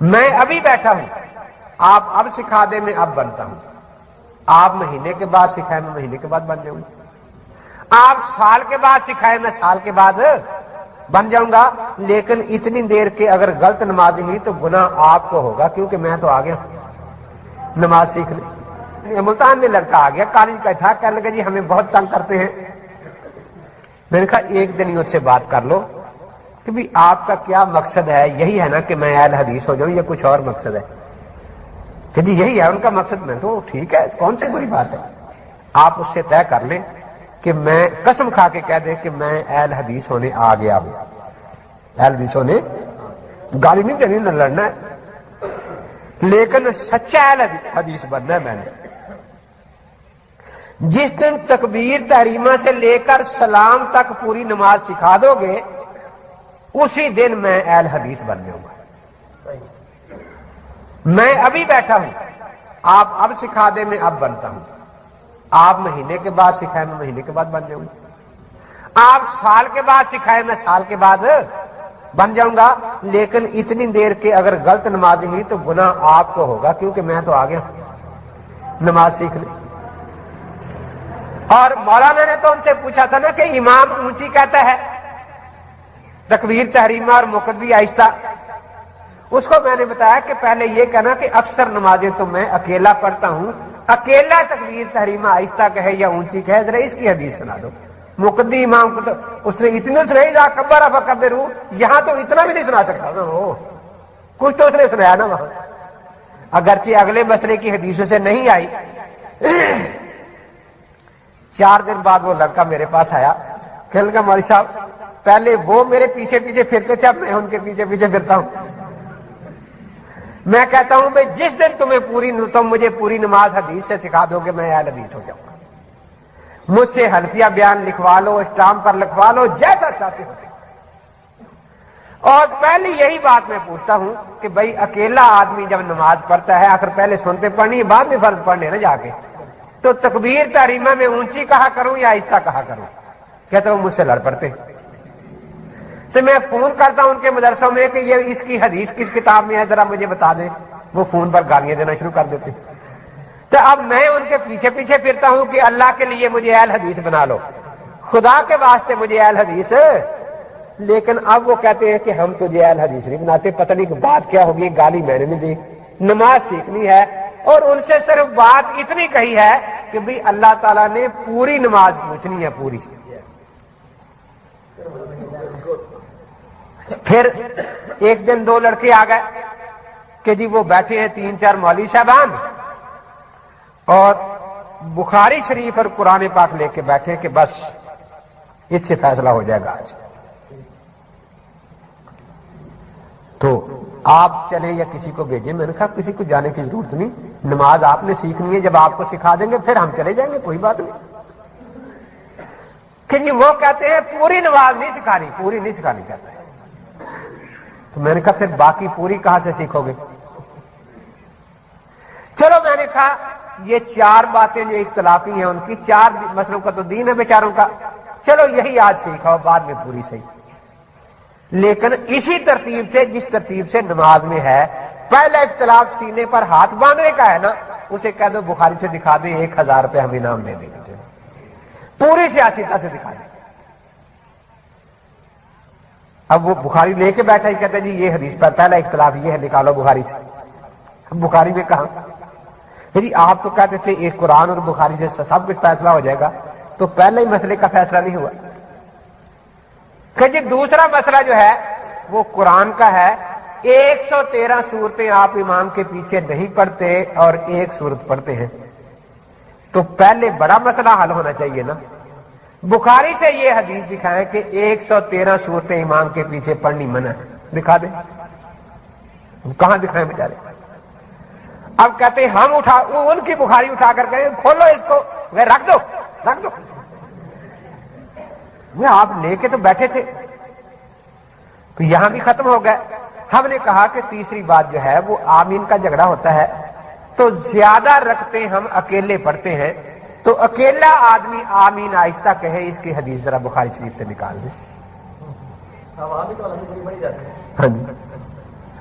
میں ابھی بیٹھا ہوں، آپ اب سکھا دیں میں اب بنتا ہوں، آپ مہینے کے بعد سکھائیں میں مہینے کے بعد بن جاؤں گا، آپ سال کے بعد سکھائیں میں سال کے بعد بن جاؤں گا، لیکن اتنی دیر کے اگر غلط نمازی ہوئی تو گناہ آپ کو ہوگا، کیونکہ میں تو آ گیا نماز سیکھنے۔ ملتان میں لڑکا آ گیا کالج کا تھا، کہنے لگا جی ہمیں بہت تنگ کرتے ہیں۔ میں نے کہا ایک دن ہی اس سے بات کر لو کہ بھی آپ کا کیا مقصد ہے، یہی ہے نا کہ میں اہل حدیث ہو جاؤں یا کچھ اور مقصد ہے؟ کہ جی یہی ہے ان کا مقصد۔ میں تو ٹھیک ہے، کون سی بری بات ہے، آپ اس سے طے کر لیں کہ میں قسم کھا کے کہہ دیں کہ میں اہل حدیث ہونے آ گیا ہوں، اہل حدیث ہونے، گالی نہیں دینی نہ لڑنا ہے، لیکن سچا اہل حدیث بننا ہے میں نے۔ جس دن تکبیر تحریمہ سے لے کر سلام تک پوری نماز سکھا دو گے اسی دن میں اہل حدیث بن جاؤں گا۔ میں ابھی بیٹھا ہوں، آپ اب سکھا دیں میں اب بنتا ہوں، آپ مہینے کے بعد سکھائیں میں مہینے کے بعد بن جاؤں گا، آپ سال کے بعد سکھائیں میں سال کے بعد بن جاؤں گا، لیکن اتنی دیر کے اگر غلط نمازی ہوئی تو گناہ آپ کو ہوگا، کیونکہ میں تو آ گیا نماز سیکھنے۔ اور مولانا نے تو ان سے پوچھا تھا نا کہ امام اونچی کہتا ہے تکبیر تحریمہ اور مقدی آہستہ، اس کو میں نے بتایا کہ پہلے یہ کہنا کہ اکثر نمازیں تو میں اکیلا پڑھتا ہوں، اکیلا تکبیر تحریمہ آہستہ کہے یا اونچی کہے، ذرا اس کی حدیث سنا دو۔ مقدی امام کو تو اس نے اتنے سنائی جا کبر فکبروا، یہاں تو اتنا بھی نہیں سنا سکتا نا، وہ کچھ تو اس نے سنایا نا وہاں، اگرچہ اگلے مسئلے کی حدیثوں سے نہیں آئی۔ 4 دن بعد وہ لڑکا میرے پاس آیا، کہنے لگا مولوی صاحب پہلے وہ میرے پیچھے پیچھے پھرتے تھے، اب میں ان کے پیچھے پیچھے پھرتا ہوں۔ میں کہتا ہوں بھائی جس دن تم مجھے پوری نماز حدیث سے سکھا دو گے میں اہل حدیث ہو جاؤں گا، مجھ سے حنفیہ بیان لکھوا لو، اسٹامپ پر لکھوا لو، جیسا چاہتے ہو۔ اور پہلے یہی بات میں پوچھتا ہوں کہ بھائی اکیلا آدمی جب نماز پڑھتا ہے آخر پہلے سنتے پڑھنی بعد میں فرض پڑھنے نا جا کے، تو تکبیر تحریمہ میں اونچی کہا کروں یا آہستہ کہا کروں؟ کہتا ہوں مجھ سے لڑ پڑتے، تو میں فون کرتا ہوں ان کے مدرسوں میں کہ یہ اس کی حدیث کس کتاب میں ہے ذرا مجھے بتا دیں، وہ فون پر گالیاں دینا شروع کر دیتے۔ تو اب میں ان کے پیچھے پیچھے پھرتا ہوں کہ اللہ کے لیے مجھے اہل حدیث بنا لو، خدا کے واسطے مجھے اہل حدیث، لیکن اب وہ کہتے ہیں کہ ہم تجھے اہل حدیث نہیں بناتے، پتہ نہیں کہ بات کیا ہوگی، گالی میں نے نہیں دی، نماز سیکھنی ہے، اور ان سے صرف بات اتنی کہی ہے کہ بھئی اللہ تعالیٰ نے پوری نماز پوچھنی ہے، پوری۔ پھر ایک دن 2 لڑکے آ گئے کہ جی وہ بیٹھے ہیں 3-4 مولوی صاحبان اور بخاری شریف اور قرآن پاک لے کے بیٹھے کہ بس اس سے فیصلہ ہو جائے گا آج، تو آپ چلیں یا کسی کو بھیجیں۔ میں نے کہا کسی کو جانے کی ضرورت نہیں، نماز آپ نے سیکھنی ہے، جب آپ کو سکھا دیں گے پھر ہم چلے جائیں گے، کوئی بات نہیں۔ کہ جی وہ کہتے ہیں پوری نماز نہیں سکھانی، پوری نہیں سکھانی کہتا ہے، تو میں نے کہا پھر باقی پوری کہاں سے سیکھو گے؟ چلو میں نے کہا یہ 4 باتیں جو اختلافی ہیں ان کی، 4 مسئلوں کا تو دین ہے بیچاروں کا، چلو یہی آج سیکھاؤ بعد میں پوری صحیح، لیکن اسی ترتیب سے جس ترتیب سے نماز میں ہے، پہلا اختلاف سینے پر ہاتھ باندھنے کا ہے نا، اسے کہہ دو بخاری سے دکھا دیں 1000 روپے ہم انعام دے دیں گے، پوری سیاستہ سے دکھا دیں۔ اب وہ بخاری لے کے بیٹھا ہی کہتا ہے جی یہ حدیث پر پہلا اختلاف یہ ہے، نکالو بخاری سے۔ اب بخاری میں کہاں جی آپ تو کہتے تھے ایک قرآن اور بخاری سے سب کچھ فیصلہ ہو جائے گا، تو پہلے ہی مسئلے کا فیصلہ نہیں ہوا کہ جی دوسرا مسئلہ جو ہے وہ قرآن کا ہے، 113 سورتیں آپ امام کے پیچھے نہیں پڑھتے اور 1 سورت پڑھتے ہیں، تو پہلے بڑا مسئلہ حل ہونا چاہیے نا۔ بخاری سے یہ حدیث دکھائیں کہ 113 سورتیں امام کے پیچھے پڑھنی منع ہے، دکھا دیں، کہاں دکھائیں بیچارے؟ اب کہتے ہیں ہم ان کی بخاری اٹھا کر کہیں کھولو اس کو، وہ رکھ دو۔ وہ آپ لے کے تو بیٹھے تھے، تو یہاں بھی ختم ہو گئے۔ ہم نے کہا کہ تیسری بات جو ہے وہ آمین کا جھگڑا ہوتا ہے، تو زیادہ رکھتے ہم اکیلے پڑھتے ہیں، تو اکیلا آدمی آمین آہستہ کہے، اس کی حدیث ذرا بخاری شریف سے نکال دیں۔ ہاں جی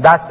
10।